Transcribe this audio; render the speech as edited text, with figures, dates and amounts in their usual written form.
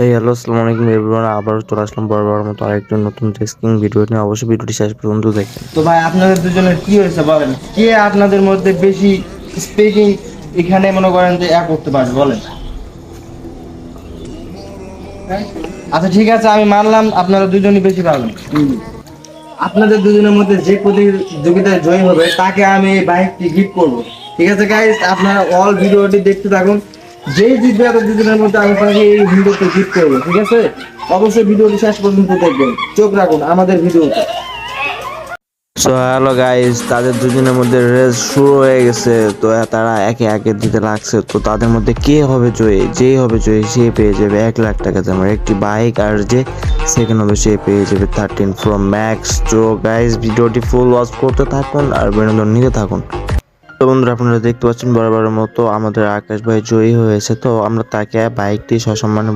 এই হ্যালো, আসসালামু আলাইকুম এভরিওয়ান। আবারও চলে আসলাম বরাবরের মতো আরেকটি নতুন টেস্টিং ভিডিও নিয়ে। অবশ্যই ভিডিওটি শেষ পর্যন্ত দেখবেন। তো ভাই আপনাদের দুজনের কি হয়েছে বলেন, কে আপনাদের মধ্যে বেশি স্পিকিং এখানে মনে করেন যে করতে পারে বলেন। আচ্ছা ঠিক আছে, আমি মানলাম আপনারা দুজনই বেশি পারবেন। আপনাদের দুজনের মধ্যে যে প্রতিযোগিতায় জয়ী হবে তাকে আমি এই বাইকটি গিফট করবো। ঠিক আছে গাইস, আপনারা অল ভিডিওটি দেখতে থাকুন। যেই জিতবে আপনাদের দুজনের মধ্যে আমি তাকে এই ভিডিওটি গিফট করবো। ঠিক আছে, অবশ্যই ভিডিওটি শেষ পর্যন্ত দেখবেন, চোখ রাখুন আমাদের ভিডিওতে। সো হ্যালো গাইস, তাদের দুজনের মধ্যে রেস শুরু হয়ে গেছে। তো তারা একে একে দিতে লাগছে। তো তাদের মধ্যে কে হবে জয়ী? যেই হবে জয়ী সে পেয়ে যাবে 1,00,000 দামের একটি বাইক, আর যে সেকেন্ড হবে সে পেয়ে যাবে 13 Pro Max। তো গাইস, ভিডিওটি ফুল ওয়াচ করতে থাকুন আর বিনোদন নিতে থাকুন। তো বন্ধুরা, আপনারা দেখতে পাচ্ছেন বরাবরের মতো আমাদের আকাশ ভাই জয়ী হয়েছে। তো আমরা তাকে বাইকটি সসম্মানে